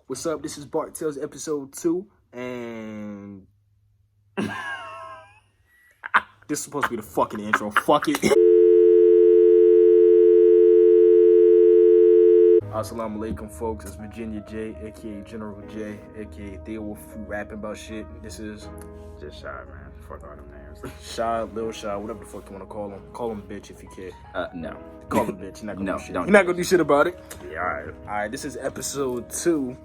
What's up? This is Barq Tales episode 2, and this is supposed to be the fucking intro. Fuck it. Assalamu alaikum, folks. It's Virginia J, aka General J, aka Theo Wolf, rapping about shit. This is just Shad, man. Fuck all them names. Shad, Lil Shad, whatever the fuck you want to call him. Call him bitch if you care. No. Call him bitch. You're not gonna do shit. Don't. You're not gonna do shit about it. Yeah, alright. Alright, this is episode 2.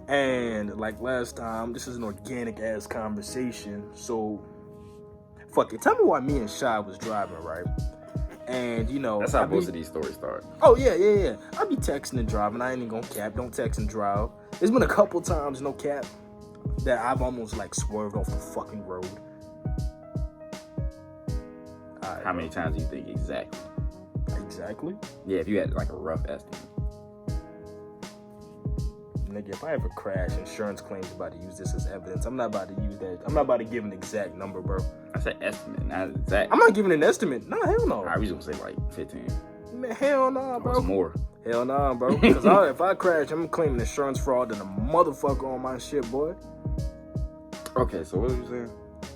And like last time, this is an organic ass conversation. So, fuck it. Tell me why me and Shad was driving, right? And you know, that's how most of these stories start. Oh yeah. I be texting and driving. I ain't even gonna cap. Don't text and drive. There's been a couple times, no cap, that I've almost like swerved off the fucking road. Right, how many times do you think exactly? Exactly? Yeah, if you had like a rough estimate. Nigga, if I ever crash, insurance claims about to use this as evidence. I'm not about to use that. I'm not about to give an exact number, bro. I said estimate, not exact. I'm not giving an estimate. Nah, hell no. I was gonna say like 15. Man, hell nah, bro. What's more? Hell nah, bro. Because if I crash, I'm claiming insurance fraud and a motherfucker on my shit, boy. Okay, so what were you saying?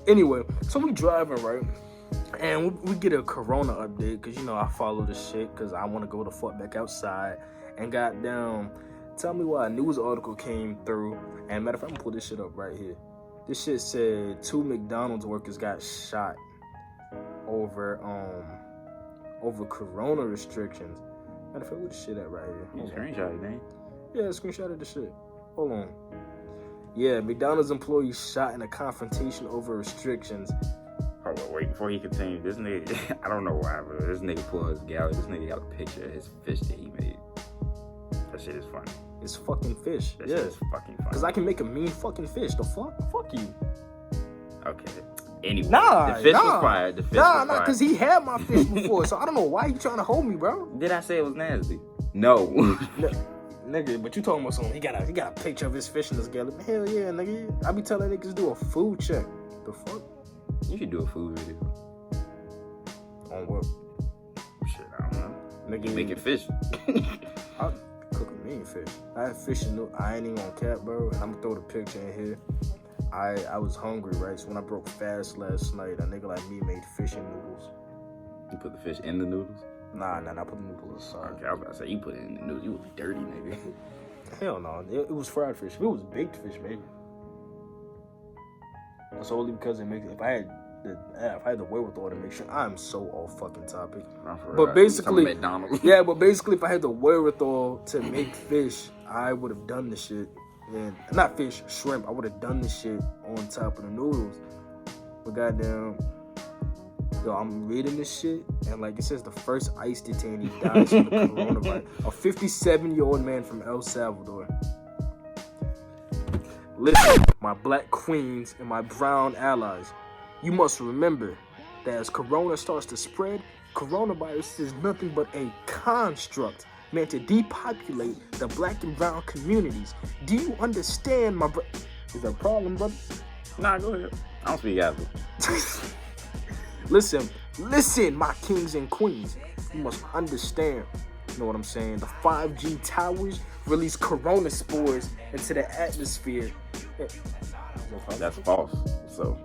Anyway, so we driving, right? And we get a Corona update because, you know, I follow this shit because I want to go the fuck back outside. And goddamn, tell me why a news article came through. And matter of fact, I'm gonna pull this shit up right here. This shit said 2 McDonald's workers got shot over Corona restrictions. Matter of fact, where the shit at right here? You screenshot it, man. Yeah, screenshot of the shit. Hold on. Yeah, McDonald's employees shot in a confrontation over restrictions. Oh, wait, before he continued, this nigga, I don't know why, but this nigga pulled his gallery. This nigga got a picture of his fish that he made. That shit is funny. It's fucking fish. That shit is fucking funny. Because I can make a mean fucking fish. The fuck? Fuck you. Okay. Anyway, the fish was fired. The fish was fired. Because he had my fish before, so I don't know why you trying to hold me, bro. Did I say it was nasty? No. Nigga, but you talking about something. He got a picture of his fish in his gallery. Hell yeah, nigga. I be telling niggas do a food check. The fuck? You should do a food video. On what? Shit, I don't know. Nigga, you making fish. I cook a mean fish. I had fish in I ain't even gonna cap, bro. And I'm gonna throw the picture in here. I was hungry, right? So when I broke fast last night, a nigga like me made fish and noodles. You put the fish in the noodles? Nah, I put the noodles aside. Okay, I was about to say, you put it in the noodles. You would be dirty, nigga. Hell no. It was fried fish. If it was baked fish, maybe. That's only because it makes. If I had the wherewithal to make sure, I'm so off fucking topic. But basically, yeah. But basically, if I had the wherewithal to make fish, I would have done the shit. And not fish, shrimp. I would have done the shit on top of the noodles. But goddamn, yo, I'm reading this shit, and like it says, the first ICE detainee dies from the coronavirus. A 57-year-old man from El Salvador. Listen, my black queens and my brown allies, you must remember that as corona starts to spread, coronavirus is nothing but a construct meant to depopulate the black and brown communities. Do you understand, my bro? Is there a problem, brother? Nah, go ahead. I don't speak African. Listen, my kings and queens. You must understand. You know what I'm saying? The 5G towers release corona spores into the atmosphere. That's false. So,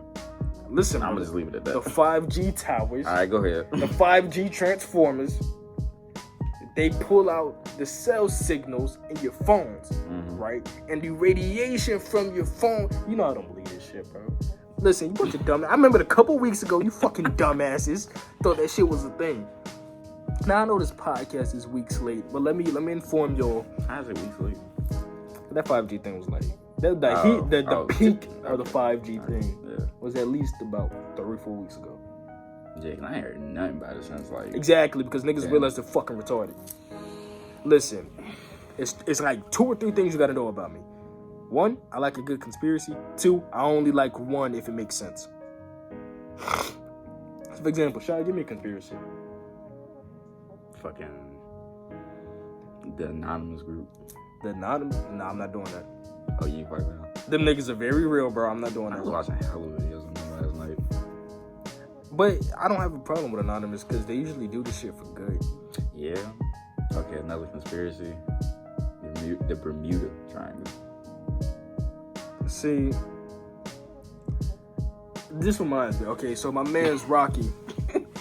listen, I'm gonna just leave it at that. The 5G towers. All right, go ahead. The 5G transformers. They pull out the cell signals in your phones, right? And the radiation from your phone. You know I don't believe this shit, bro. Listen, you bunch of dumb. I remember a couple weeks ago, you fucking dumbasses thought that shit was a thing. Now I know this podcast is weeks late, but let me inform y'all. How is it weeks late? That 5G thing was like the peak of the 5G thing was at least about 3 or 4 weeks ago. Yeah, I ain't heard nothing about it since like exactly because niggas realize they're fucking retarded. Listen, it's like 2 or 3 things you gotta know about me. 1, I like a good conspiracy. 2, I only like one if it makes sense. For example, Shad, give me a conspiracy. Fucking the anonymous group. The anonymous? Nah, I'm not doing that. Oh, you fucking out. Them niggas are very real, bro. I'm not doing that. I was watching hella videos of them last night. But I don't have a problem with anonymous because they usually do this shit for good. Yeah. Okay, another conspiracy. The Bermuda Triangle. See, this reminds me. Okay, so my man's Rocky.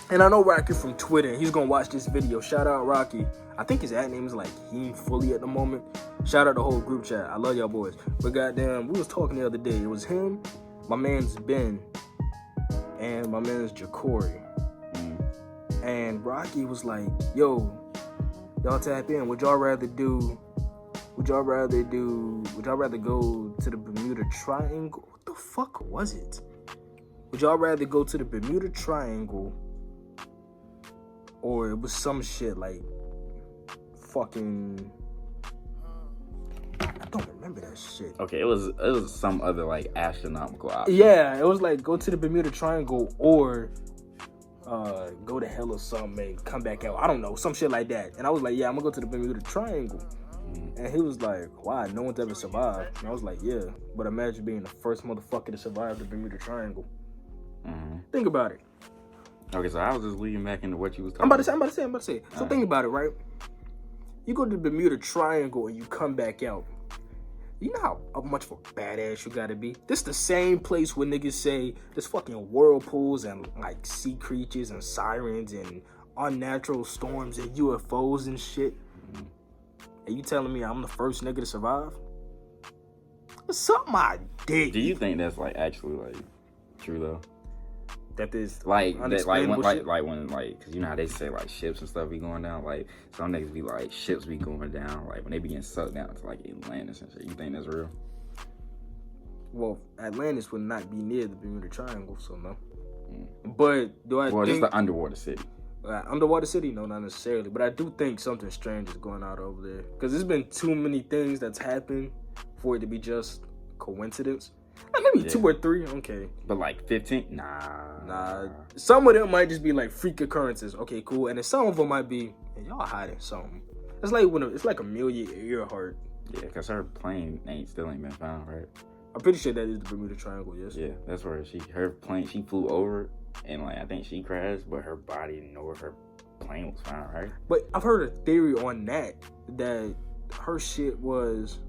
And I know Rocky from Twitter, and he's gonna watch this video. Shout out Rocky. I think his ad name is like Heem Fully at the moment. Shout out the whole group chat. I love y'all boys. But goddamn, we was talking the other day. It was him, my man's Ben, and my man's Jacory. And Rocky was like, yo, y'all tap in. Would y'all rather go to the Bermuda Triangle? What the fuck was it? Would y'all rather go to the Bermuda Triangle, or it was some shit like fucking, I don't remember that shit. Okay, it was some other like astronomical option. Yeah, it was like go to the Bermuda Triangle or go to hell or something and come back out. I don't know, some shit like that. And I was like, yeah, I'm gonna go to the Bermuda Triangle. And he was like, why? No one's ever survived. And I was like, yeah, but imagine being the first motherfucker to survive the Bermuda Triangle. Think about it. Okay, so I was just leading back into what you was talking I'm about to say. So think about it, right? You go to the Bermuda Triangle and you come back out. You know how much of a badass you gotta be? This the same place where niggas say there's fucking whirlpools and like sea creatures and sirens and unnatural storms and UFOs and shit. And you telling me I'm the first nigga to survive? Suck my dick. Do you think that's like actually like true though? That is like when because you know how they say like ships and stuff be going down, like some niggas be like ships be going down, like when they be getting sucked down to like Atlantis and shit. You think that's real? Well, Atlantis would not be near the Bermuda Triangle, so no. But do I think... Well, just the underwater city. Underwater city? No, not necessarily. But I do think something strange is going on over there. Because there's been too many things that's happened for it to be just coincidence. Like maybe 2 or 3, okay. But like 15? Nah. Some of them might just be like freak occurrences. Okay, cool. And then some of them might be, man, y'all hiding something. It's like it's like Amelia Earhart. Yeah, because her plane still ain't been found, right? I'm pretty sure that is the Bermuda Triangle, yes. Yeah, that's where she flew over, and like I think she crashed, but her body nor her plane was found, right? But I've heard a theory on that her shit was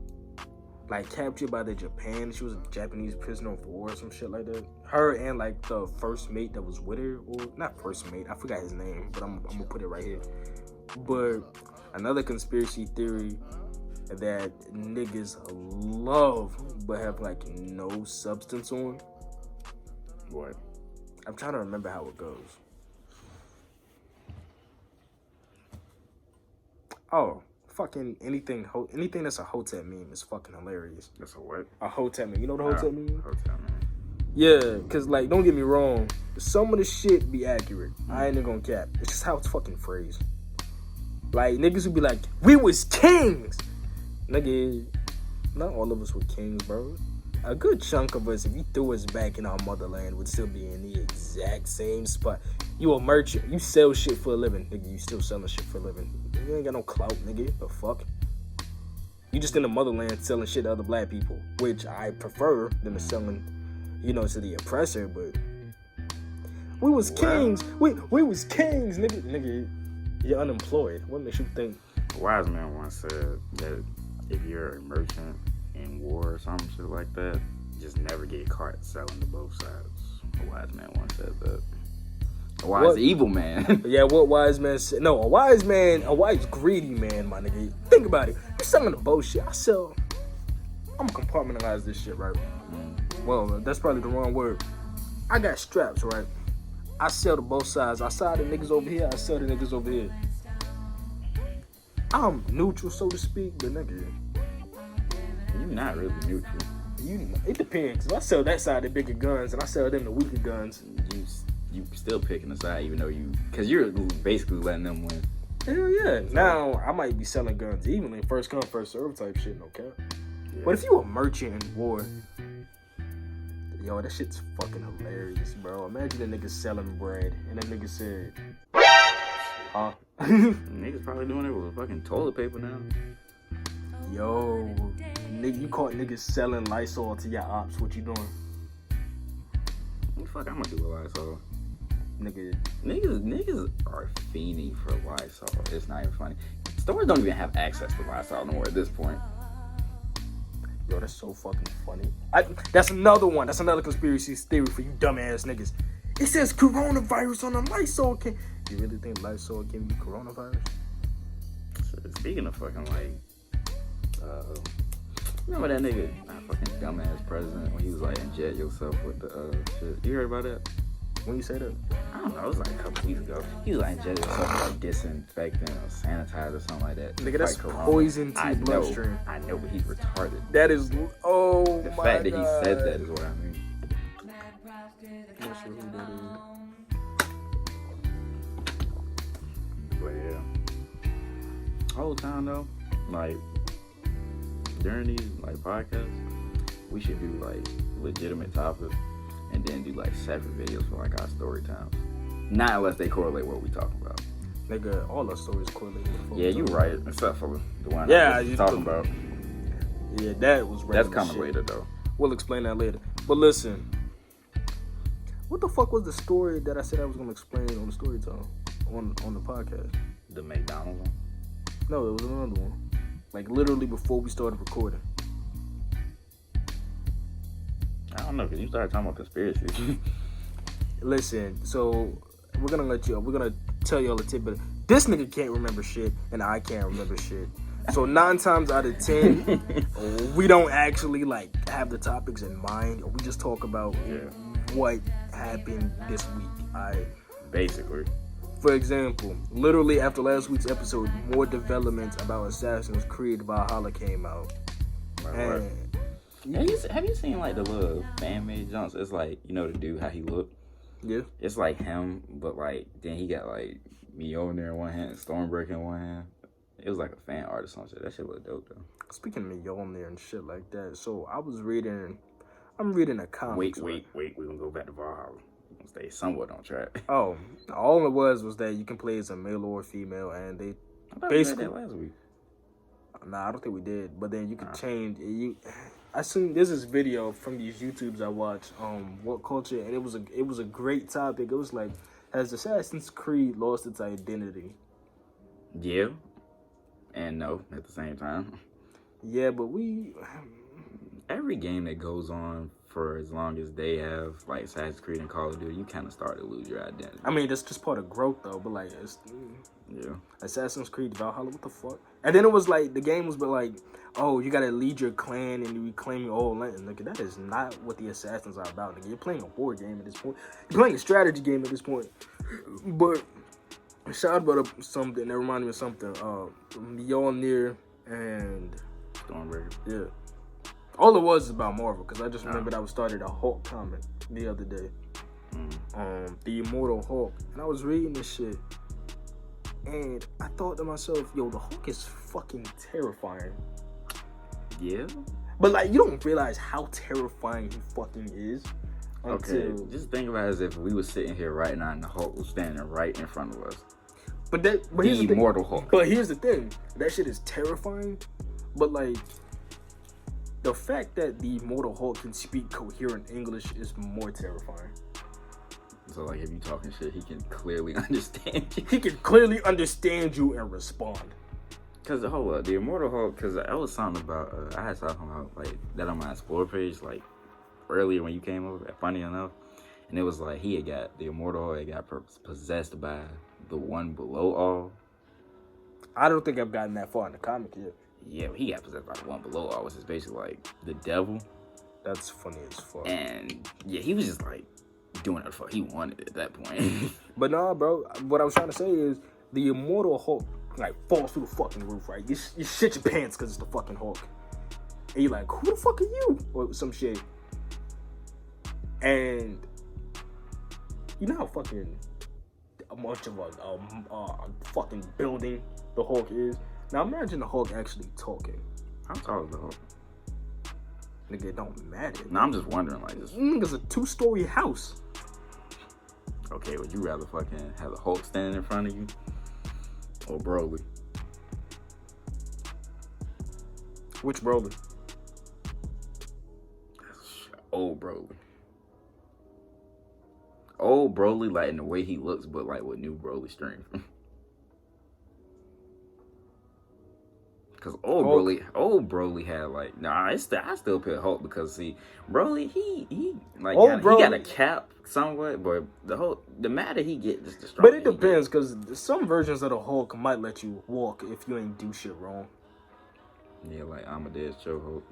like captured by the Japan. She was a Japanese prisoner of war or some shit like that. Her and like the first mate that was with her, or not first mate, I forgot his name, but I'm gonna put it right here. But another conspiracy theory that niggas love but have like no substance on. What? I'm trying to remember how it goes. Oh, fucking anything that's a Hotep meme is fucking hilarious. That's a what? A Hotep meme. You know what a Hotep meme? Hotep meme. Yeah, cause like don't get me wrong, some of the shit be accurate. I ain't gonna cap. It's just how it's fucking phrased. Like niggas would be like, we was kings. Nigga, not all of us were kings, bro. A good chunk of us, if you threw us back in our motherland, would still be in the exact same spot. You a merchant. You sell shit for a living. Nigga, you still selling shit for a living. You ain't got no clout, nigga. The fuck? You just in the motherland selling shit to other black people, which I prefer than to selling, to the oppressor, but we was kings. We was kings, nigga. Nigga, you're unemployed. What makes you think? A wise man once said that if you're a merchant in war or some shit like that, just never get caught selling to both sides. A wise man once said that. A wise evil man. Yeah, what wise man said? No, a wise greedy man, my nigga. Think about it. You selling the bullshit. I'm gonna compartmentalize this shit, right? Well, that's probably the wrong word. I got straps, right? I sell to both sides. I sell the niggas over here. I sell the niggas over here. I'm neutral, so to speak, but nigga, you're not really neutral. It depends. If I sell that side the bigger guns and I sell them the weaker guns, you still picking a side, even though because you're basically letting them win. Hell yeah. Now I might be selling guns evenly, first come first serve type shit, no cap. Yeah. But if you a merchant in war, yo, that shit's fucking hilarious, bro. Imagine a nigga selling bread and that nigga said, huh? Niggas probably doing it with fucking toilet paper now. Yo, nigga, you caught niggas selling Lysol to your ops. What you doing? What the fuck I'm gonna do with Lysol? Niggas are fiending for Lysol. It's not even funny. Stores don't even have access to Lysol no more at this point. Yo, that's so fucking funny. That's another one. That's another conspiracy theory for you dumbass niggas. It says coronavirus on a Lysol can. You really think Lysol can be coronavirus? Speaking of fucking remember that nigga, fucking dumbass president, when he was like, inject yourself with the shit? You heard about that? When you say that? I don't know, it was like a couple weeks ago. He was like, inject yourself with like disinfectant or sanitizer or something like that. Nigga, that's poison to your bloodstream. I know, but he's retarded. That is, oh the my fact God. that he said that is what I mean. I'm not sure who that is. But yeah, whole time though, like during these like podcasts, we should do like legitimate topics and then do like separate videos for like our story times. Not unless they correlate what we talking about. Nigga, all our stories correlate with yeah, you right, except for the one I was talking about. Yeah, that was that's coming later though. We'll explain that later. But listen, what the fuck was the story that I said I was gonna explain on the story time on the podcast? The McDonald's one? No, it was another one. Like literally before we started recording. I don't know, because you started talking about conspiracies. Listen, so we're gonna tell y'all a tidbit. This nigga can't remember shit, and I can't remember shit. So 9 times out of 10, we don't actually like have the topics in mind. We just talk about what happened this week. Basically. For example, literally after last week's episode, more developments about Assassin's Creed Valhalla came out. Right. Have you seen like the little fan-made jumps? It's like, you know the dude, how he looked? Yeah. It's like him, but like, then he got like Mjolnir in one hand and Stormbreaker in one hand. It was like a fan art or some shit. That shit look dope though. Speaking of Mjolnir and shit like that, so I'm reading a comic. Wait. We're gonna go back to Valhalla. We're gonna stay somewhat on track. Oh, all it was that you can play as a male or female, and they basically. We read that last week. Nah, I don't think we did. But then you can change. I seen there's this video from these YouTubes I watch. What culture, and it was a great topic. It was like, has Assassin's Creed lost its identity? Yeah, and no at the same time. Yeah, but every game that goes on for as long as they have, like Assassin's Creed and Call of Duty, you kind of start to lose your identity. I mean, that's just part of growth, though. But like, yeah, Assassin's Creed Valhalla, what the fuck? And then it was like the game was, but like, oh, you gotta lead your clan and you reclaim your old land. Nigga, that is not what the Assassins are about. Nigga, you're playing a war game at this point. You're playing a strategy game at this point. But Shad brought up something that reminded me of something. Mjolnir and Stormbreaker. Yeah. All it was about Marvel, because I just remembered I started a Hulk comic the other day. The Immortal Hulk. And I was reading this shit. And I thought to myself, yo, the Hulk is fucking terrifying. Yeah? But like, you don't realize how terrifying he fucking is. Okay, just think about it as if we were sitting here right now and the Hulk was standing right in front of us. But here's the Immortal Hulk. But here's the thing. That shit is terrifying. But like, the fact that the Immortal Hulk can speak coherent English is more terrifying. So, like, if you talking shit, he can clearly understand you. He can clearly understand you and respond. Because, hold up, the Immortal Hulk, because I was talking about, I had talking about, like, that on my Explore page, like, earlier when you came over, funny enough. And it was like, the Immortal Hulk had got possessed by the one below all. I don't think I've gotten that far in the comic yet. Yeah, but he got possessed by the one below all, which is basically, like, the devil. That's funny as fuck. And, yeah, he was just, like, doing what the fuck he wanted at that point. But nah, bro, what I was trying to say is the Immortal Hulk like falls through the fucking roof, right? You shit your pants because it's the fucking Hulk, and you're like, who the fuck are you, or some shit. And you know how fucking much of a fucking building the Hulk is. Now imagine the Hulk actually talking. How tall is the Hulk? Nigga, it don't matter. No, I'm just wondering, like, this nigga's a 2-story house. Okay, would you rather fucking have the Hulk standing in front of you or Broly? Which Broly? Old Broly. Old Broly, like, in the way he looks, but like with new Broly strength. Cause old Broly had like I still put Hulk because see Broly he got a cap somewhat, but the matter he get just the stronger. But it depends because some versions of the Hulk might let you walk if you ain't do shit wrong. Yeah, like Amadeus Cho Hulk.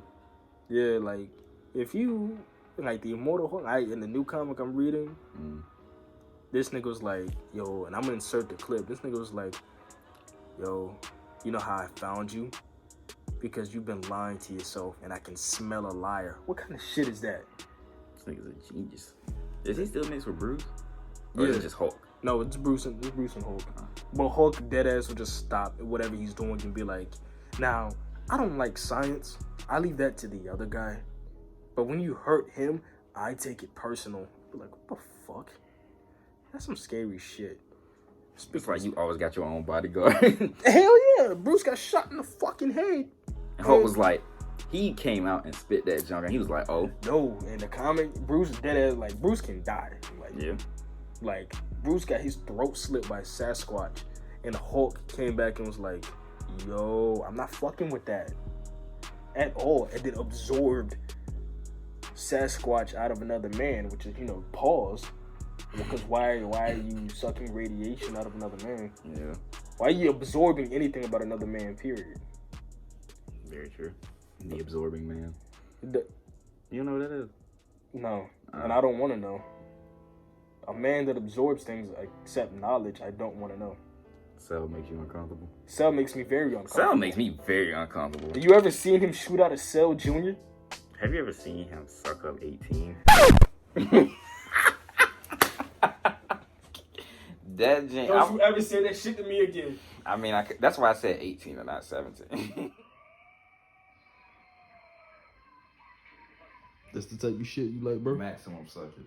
Yeah, like if you like the Immortal Hulk, in the new comic I'm reading, this nigga was like, yo, and I'm gonna insert the clip. This nigga was like, yo, you know how I found you? Because you've been lying to yourself and I can smell a liar. What kind of shit is that? This nigga's a genius. Is he still mixed with Bruce? Or Yeah. is it just Hulk? No, it's Bruce and Hulk. But Hulk deadass will just stop whatever he's doing and be like, now, I don't like science. I leave that to the other guy. But when you hurt him, I take it personal. Be like, what the fuck? That's some scary shit. It's like you always got your own bodyguard. Hell yeah, Bruce got shot in the fucking head. And Hulk was like, he came out and spit that junk, and he was like, oh. No, in the comic, Bruce is dead ass, like, Bruce can die. Like, yeah. Like, Bruce got his throat slit by Sasquatch, and Hulk came back and was like, yo, I'm not fucking with that at all. And then absorbed Sasquatch out of another man, which is, pause. Because why are you sucking radiation out of another man? Yeah. Why are you absorbing anything about another man, period? Very true. The absorbing man. You know what that is? No. And I don't want to know. A man that absorbs things except knowledge, I don't want to know. Cell makes you uncomfortable? Cell makes me very uncomfortable. Cell makes me very uncomfortable. Have you ever seen him shoot out a Cell Jr.? Have you ever seen him suck up 18? Don't you ever say that shit to me again? I mean, that's why I said 18 and not 17. That's the type of shit you like, bro? Maximum suckage.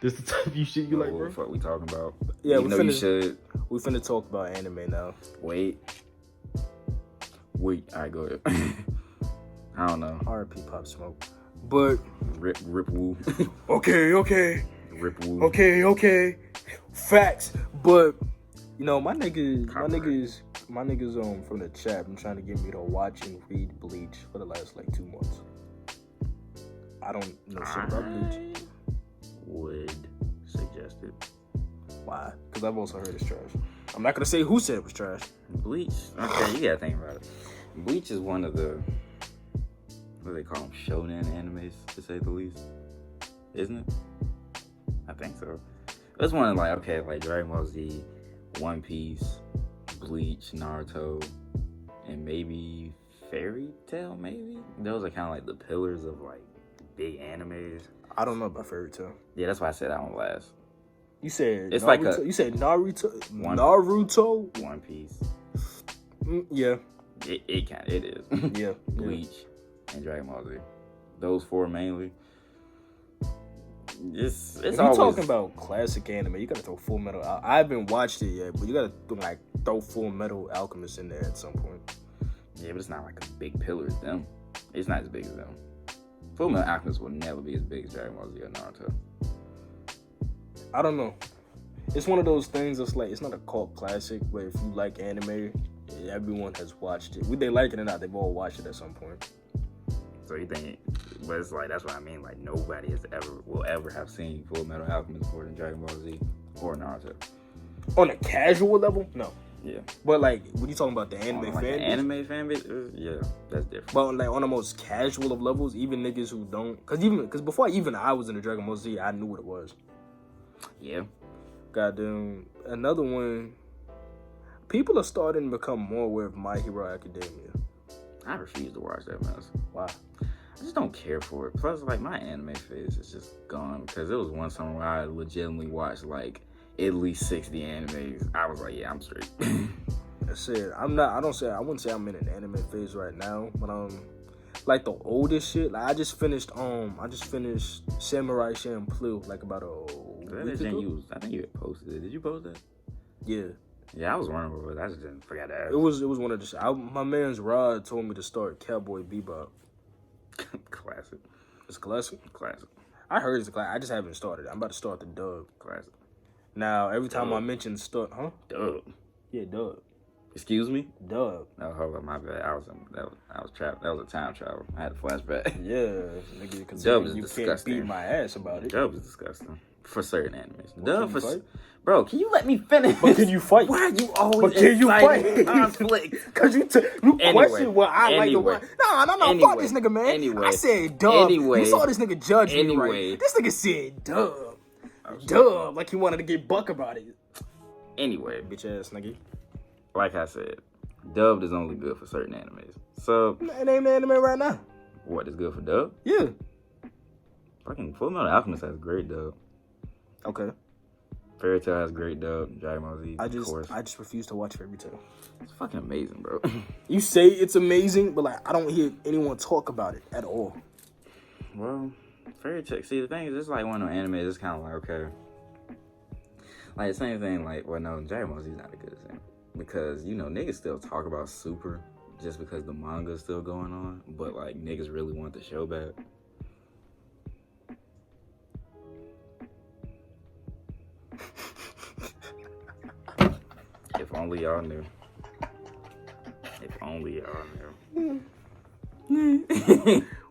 That's the type of shit you like, bro? What the fuck we talking about? Yeah, you finna talk about anime now. Wait. Alright, go ahead. I don't know. R.I.P. Pop Smoke. But Rip Woo. Okay. Rip Woo. Okay. Facts. But my niggas from the chat been trying to get me to watch and read Bleach for the last 2 months. I don't know shit about Bleach. Would suggest it. Why? Because I've also heard it's trash. I'm not gonna say who said it was trash. Bleach. Okay, you gotta think about it. Bleach is one of the, what do they call them, shonen animes, to say the least. Isn't it? I think so. It's one of like Dragon Ball Z, One Piece, Bleach, Naruto, and maybe Fairy Tail, maybe? Those are kind of like the pillars of big animes. I don't know about Fairy Tail. Yeah, that's why I said that one last. You said it's Naruto? You said Naruto? Naruto? One Piece. Yeah. It is. Yeah. Bleach and Dragon Ball Z. Those four mainly. It's if always... you're talking about classic anime, you gotta throw Full Metal. I haven't watched it yet, but you gotta throw Full Metal Alchemist in there at some point. Yeah, but it's not like a big pillar as them. It's not as big as them. Full Metal Alchemist will never be as big as Dragon Ball Z or Naruto. I don't know. It's one of those things that's it's not a cult classic, but if you like anime, everyone has watched it. Whether they like it or not, they've all watched it at some point. So you think, but it's that's what I mean. Nobody will ever have seen Full Metal Alchemist more than Dragon Ball Z or Naruto. On a casual level, no. Yeah. But when you talking about the anime fan base, anime fan base, yeah, that's different. But on the most casual of levels, even niggas who don't, because before I was in the Dragon Ball Z, I knew what it was. Yeah. Goddamn, another one. People are starting to become more aware of My Hero Academia. I refuse to watch that mess. Why? I just don't care for it. Plus, my anime phase is just gone because it was one summer where I legitimately watched at least 60 animes. I was like, yeah, I'm straight. That's it. I wouldn't say I'm in an anime phase right now, but the oldest shit. I just finished Samurai Champloo about a week ago. I think you had posted it. Did you post that? Yeah. Yeah, I was wondering, but I just didn't forget to ask. It was one of the. My man's Rod told me to start Cowboy Bebop. Classic. It's classic. Classic. I heard it's a classic. I just haven't started. I'm about to start the dub. Classic. Now every time I mention start, Dub. Yeah, dub. Excuse me? Dub. No, hold on, my bad. I was trapped. That was a time travel. I had a flashback. Yeah, nigga, Dub is you disgusting. can't beat my ass about it. Dub is disgusting. For certain animes. Dub for... Bro, can you let me finish? But can you fight? Why are you always can you fight? conflict? Because you question what I like to watch. No, fuck this nigga, man. Anyway. I said Dub. You saw this nigga judge me, right? This nigga said Dub. Dub, like he wanted to get buck about it. Anyway. Bitch ass nigga. Like I said, Dub is only good for certain animes. So... Name the anime right now. What is good for Dub? Yeah. Fucking Fullmetal Alchemist has great dub. Okay. Fairy Tail has great dub. Dragon Ball Z, of course. I just refuse to watch Fairy Tail. It's fucking amazing, bro. You say it's amazing, but like I don't hear anyone talk about it at all. Well, Fairy Tail. See, the thing is, it's like one of the animes. It's kind of like okay, like the same thing. Like, well, no, Dragon Ball Z is not a good example because you know niggas still talk about Super just because the manga is still going on, but like niggas really want the show back. If only y'all knew. If only y'all knew.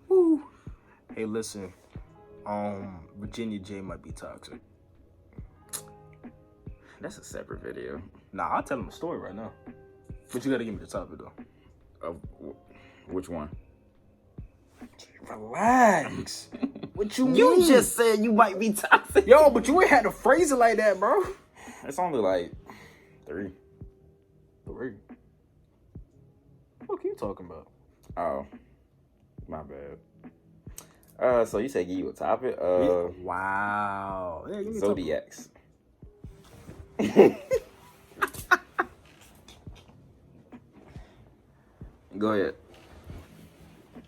Woo. Hey, listen. Virginia J might be toxic. That's a separate video. Nah, I'll tell him the story right now. But you gotta give me the topic though. Of which one? Relax. What you mean? You just said you might be toxic. Yo, but you ain't had to phrase it like that, bro. It's only like 3. 3? What are you talking about? Oh, my bad. So you said give you a topic? Wow. Yeah, give me Zodiacs. Go ahead.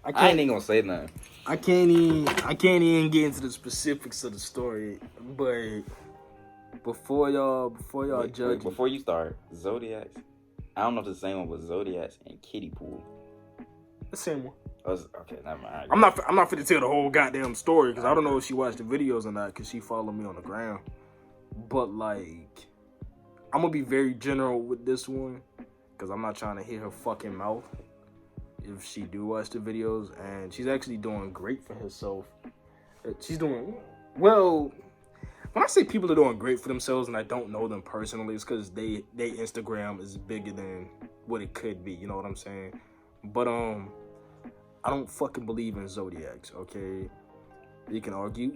I ain't even gonna say nothing. I can't even get into the specifics of the story, but before y'all judge. Before you start, Zodiacs. I don't know if it's the same one, but Zodiacs and Kiddie Pool. The same one. Okay, never mind. I'm not finna tell the whole goddamn story because I don't know if she watched the videos or not because she followed me on the ground. But like, I'm gonna be very general with this one because I'm not trying to hit her fucking mouth if she do watch the videos, and she's actually doing great for herself. She's doing well. When I say people are doing great for themselves and I don't know them personally, it's because they Instagram is bigger than what it could be. You know what I'm saying? But I don't fucking believe in zodiacs. Okay, you can argue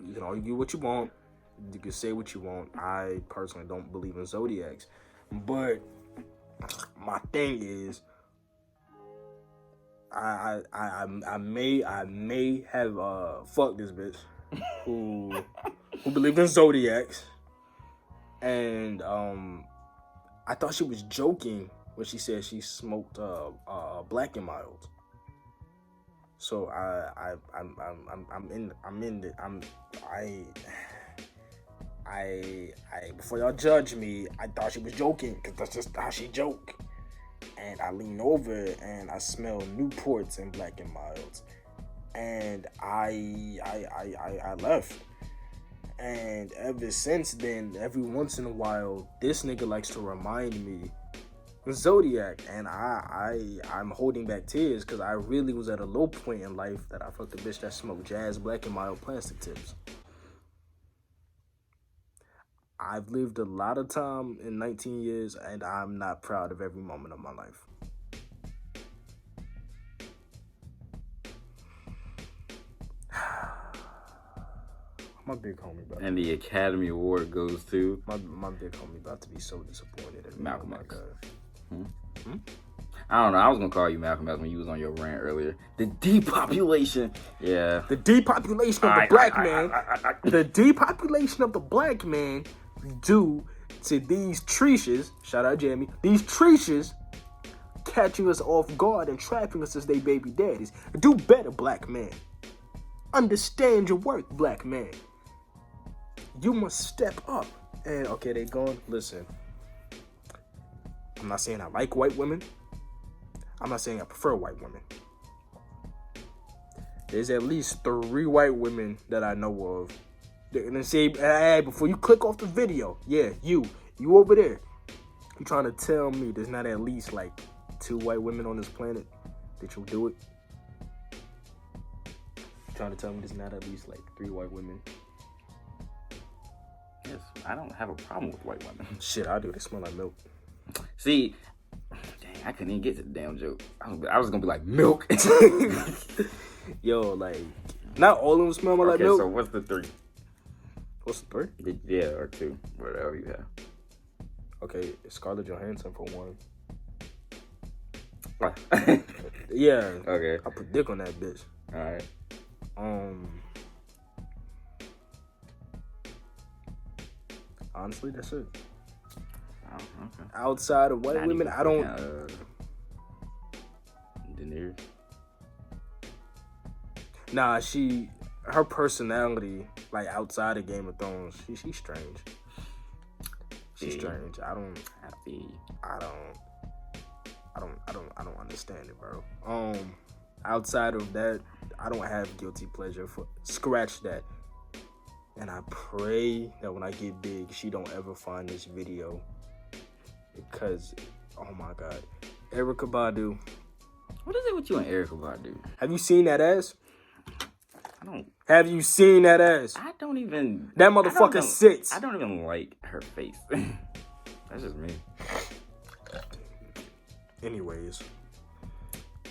what you want. You can say what you want. I personally don't believe in zodiacs, but my thing is, I may have fucked this bitch who believed in zodiacs, and I thought she was joking when she said she smoked black and mild. So before y'all judge me, I thought she was joking because that's just how she joke. And I lean over and I smell Newports and black and milds, and I left. And ever since then, every once in a while, this nigga likes to remind me Zodiac, and I'm holding back tears because I really was at a low point in life that I fucked a bitch that smoked Jazz black and mild plastic tips. I've lived a lot of time in 19 years, and I'm not proud of every moment of my life. My big homie about and the Academy Award goes to my big homie about to be so disappointed in Malcolm X. Hmm? I don't know. I was gonna call you Malcolm X when you was on your rant earlier. The depopulation, yeah. The depopulation of the black man. The depopulation of the black man due to these treaches. Shout out Jamie. These treaches catching us off guard and trapping us as they baby daddies. Do better, black man. Understand your worth, black man. You must step up. And okay, they gone. Listen, I'm not saying I like white women. I'm not saying I prefer white women. There's at least 3 white women that I know of. And then say, hey, before you click off the video, yeah, you over there. You trying to tell me there's not at least like 2 white women on this planet that you'll do it? You trying to tell me there's not at least like 3 white women? Yes, I don't have a problem with white women. Shit, I do. They smell like milk. See, dang, I couldn't even get to the damn joke. I was gonna be like milk. Yo, like, not all of them smell like milk. So what's the 3? What's the 3? Yeah, or 2, whatever you have. Okay, Scarlett Johansson for 1. What? Yeah. Okay. I put dick on that bitch. All right. Honestly, that's it. Oh, okay. Outside of white women, I don't. Daenerys. Nah, her personality, like outside of Game of Thrones, she's strange. She's strange. I don't understand it, bro. Outside of that, I don't have guilty pleasure for scratch that. And I pray that when I get big, she don't ever find this video. Because, oh my God. Erykah Badu. What is it with you and Erykah Badu? Have you seen that ass? I don't. Have you seen that ass? I don't even. That motherfucker sits. I don't even like her face. That's just me. Anyways.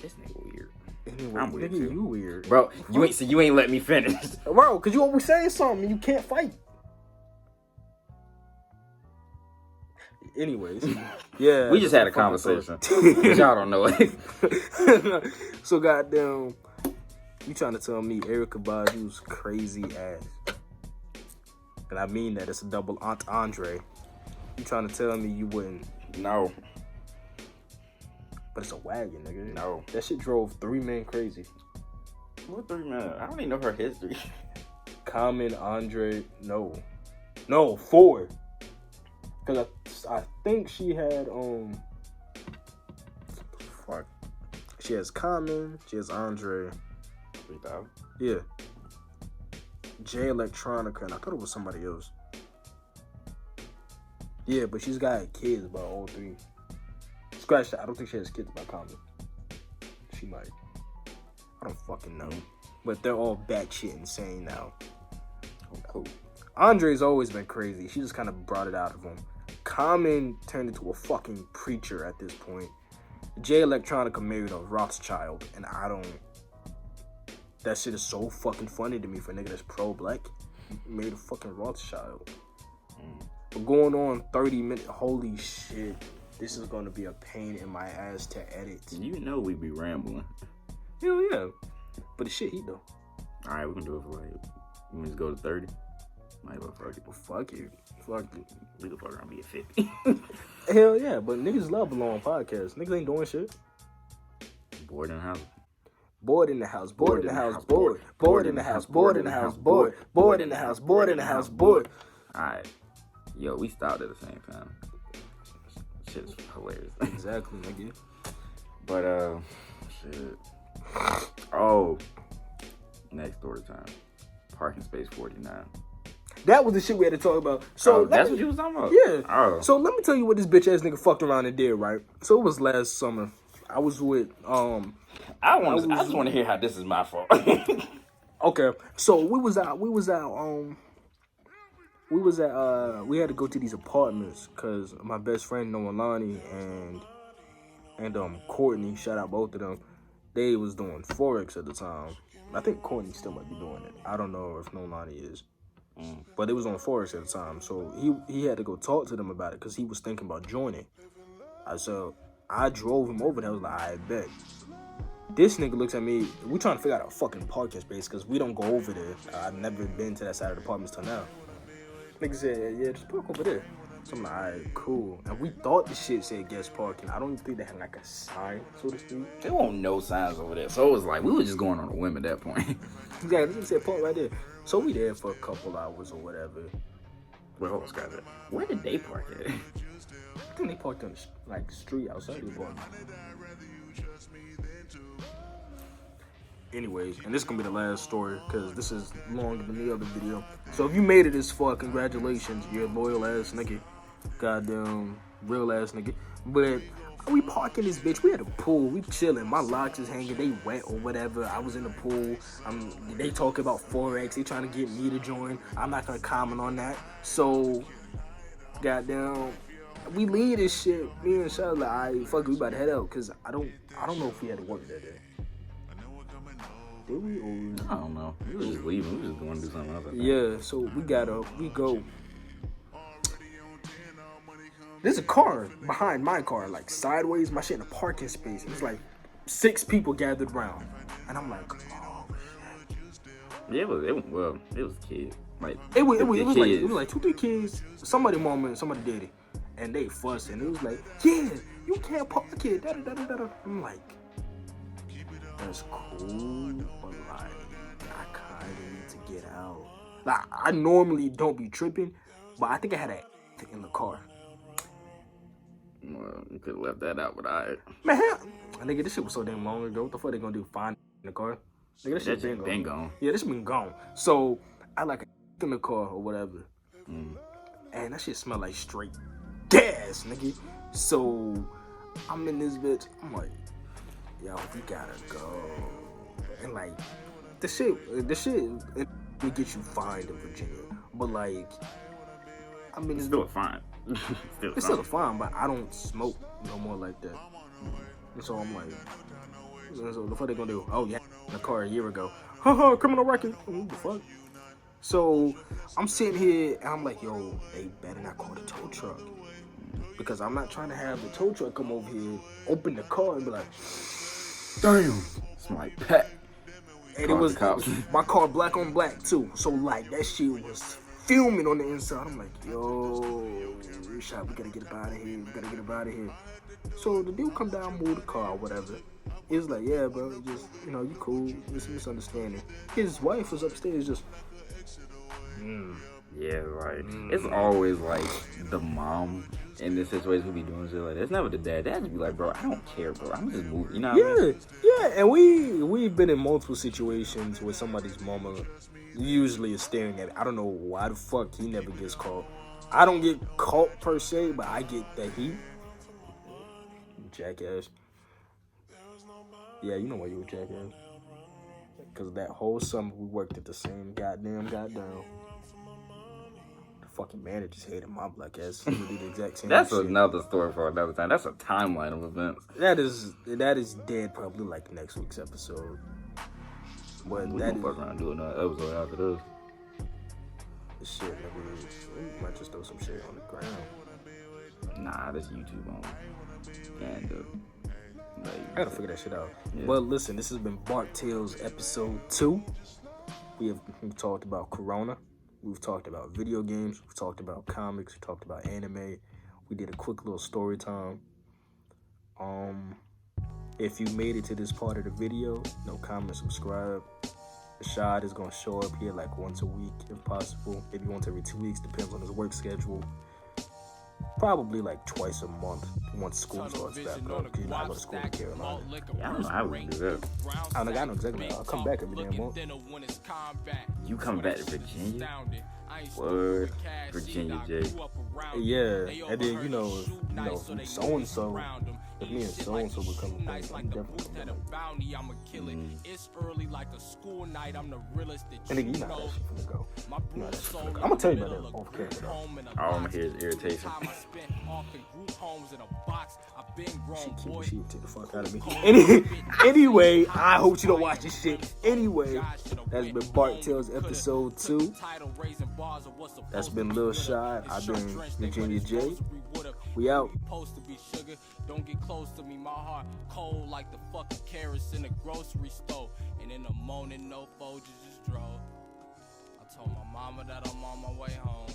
This nigga weird. Anyway, I'm weird too. You weird. Bro, you ain't let me finish. Bro, because you always saying something and you can't fight. Anyways. Yeah. We just had a conversation. Y'all don't know it. So goddamn, you trying to tell me Erykah Badu's crazy ass. And I mean that, it's a double entendre. You trying to tell me you wouldn't? No. But it's a wagon, nigga. No. That shit drove 3 men crazy. What 3 men? I don't even know her history. Common, Andre, no, 4. Cause I think she had fuck. She has Common, she has Andre. 3,000. Yeah. Jay Electronica, and I thought it was somebody else. Yeah, but she's got kids by all 3. Scratch that. I don't think she has kids by Common. She might. I don't fucking know. But they're all batshit insane now. Oh, cool. Andre's always been crazy. She just kind of brought it out of him. Common turned into a fucking preacher at this point. Jay Electronica married a Rothschild, and I don't. That shit is so fucking funny to me for a nigga that's pro-black. He married a fucking Rothschild. But going on 30 minutes, holy shit. This is gonna be a pain in my ass to edit. You know we be rambling. Hell yeah. But the shit heat though. Alright, we can do it for like, you want to go to 30? Might well fuck it. Well, fuck it. Fuck it. We can fuck around be at 50. Hell yeah, but niggas love a long podcast. Niggas ain't doing shit. Bored in the house. Bored in the house, bored in the house, bored. Bored in the house, bored in the house, bored. Bored in the house, bored in the house, bored. Alright. Yo, we stopped at the same time. Shit's hilarious. Exactly, nigga. But, shit. Oh. Next door time. Parking space 49. That was the shit we had to talk about. So that's what you was talking about? Yeah. Oh. So let me tell you what this bitch ass nigga fucked around and did, right? So it was last summer. I was with, I just want to hear how this is my fault. Okay. So we had to go to these apartments because my best friend Noelani and Courtney, shout out both of them, they was doing Forex at the time. I think Courtney still might be doing it. I don't know if Noelani is. But it was on Forex at the time. So he had to go talk to them about it because he was thinking about joining. So I drove him over there. I was like, I bet. This nigga looks at me. We trying to figure out a fucking parking space because we don't go over there. I've never been to that side of the apartments till now. Nigga said, yeah, just park over there. So I'm like, alright, cool. And we thought the shit said guest parking. I don't even think they had like a sign, so to speak. There won't no signs over there. So it was like, we were just going on a whim at that point. Yeah, this said park right there. So we there for a couple hours or whatever. Wait, hold on, Scott. Where did they park at? I think they parked on the like street outside the apartment. Anyways, and this is gonna be the last story because this is longer than the other video. So if you made it this far, congratulations, you're a loyal ass nigga. Goddamn, real ass nigga. But we parking this bitch. We at a pool. We chilling. My locks is hanging. They wet or whatever. I was in the pool. They talking about Forex. They trying to get me to join. I'm not gonna comment on that. So, goddamn, we leave this shit. Me and Shad like, alright, fuck it, we about to head out. Cause I don't know if we had to work that day. Did we? Or I don't know. We were just leaving. We were just going to do something else. Yeah. So we go. There's a car behind my car, like sideways, my shit in a parking space. It was like 6 people gathered around. And I'm like, oh shit. Yeah, it was kids. Like it was like 2-3 kids, somebody mama and somebody daddy. And they fussing. It was like, yeah, you can't park here. Da da da da da. I'm like, that's cool, but like I kinda need to get out. Like I normally don't be tripping, but I think I had a in the car. Well, you could have left that out, but man, nigga, this shit was so damn long ago. What the fuck they gonna do? Find in the car? Nigga, this shit been gone. Yeah, this been gone. So I like a in the car or whatever, and that shit smell like straight gas, nigga. So I'm in this bitch. I'm like, yo, we gotta go. And like, the shit it will get you fined in Virginia, but like, I mean, it's still fine. It's still fine, but I don't smoke no more like that. And so I'm like, so the fuck they gonna do? Oh yeah, in the car a year ago. Haha, criminal record. What the fuck? So I'm sitting here and I'm like, yo, they better not call the tow truck. Because I'm not trying to have the tow truck come over here, open the car and be like, damn, it's my pet. And it was my car black on black too. So like that shit was filming on the inside. I'm like, yo, Shad, we gotta get up out of here. So the dude come down, move the car or whatever. He was like, yeah, bro, just, you cool. It's a misunderstanding. His wife was upstairs just, yeah, like, it's always like the mom in this situation who be doing shit like that. It's never the dad. Dad just be like, bro, I don't care, bro. I'm just moving. You know what I mean? Yeah, and we've been in multiple situations where somebody's mama usually is staring at me. I don't know why the fuck he never gets caught. I don't get caught per se, but I get that he jackass. Yeah, you know why you were jackass. Because that whole summer we worked at the same goddamn. The fucking managers hated my black ass. He did the exact same That's shit. Another story for another time. That's a timeline of events. That is dead probably like next week's episode. But we gonna fuck around and do another episode after this. Shit, nigga, we might just throw some shit on the ground. Nah, that's YouTube only. And I gotta figure that shit out. Yeah. But listen, this has been Barq Tales episode 2. We've talked about Corona. We've talked about video games. We've talked about comics. We talked about anime. We did a quick little story time. If you made it to this part of the video, comment, subscribe. Shad is gonna show up here like once a week if possible. Maybe once every 2 weeks, depends on his work schedule. Probably like twice a month once school starts back up. Because you know I go to school in Carolina. Yeah, I don't know how we can do that. I know exactly. I'll come back every damn month. You come back to Virginia? Word, Virginia J. Yeah, and then so and so. If me and so and so become a thing, I'm definitely coming. And nigga, you know how that shit finna go. I'm gonna tell you about that off camera though. All I'm gonna hear is irritation. She take the fuck out of me. Anyway, I hope you don't watch this shit. Anyway, that's been Barq Tales episode 2. That's been Lil Shad. I've been Virginia J. We out. Don't get close to me, my heart cold like the fucking carrots in the grocery store. And in the morning, no Folgers just drove. I told my mama that I'm on my way home.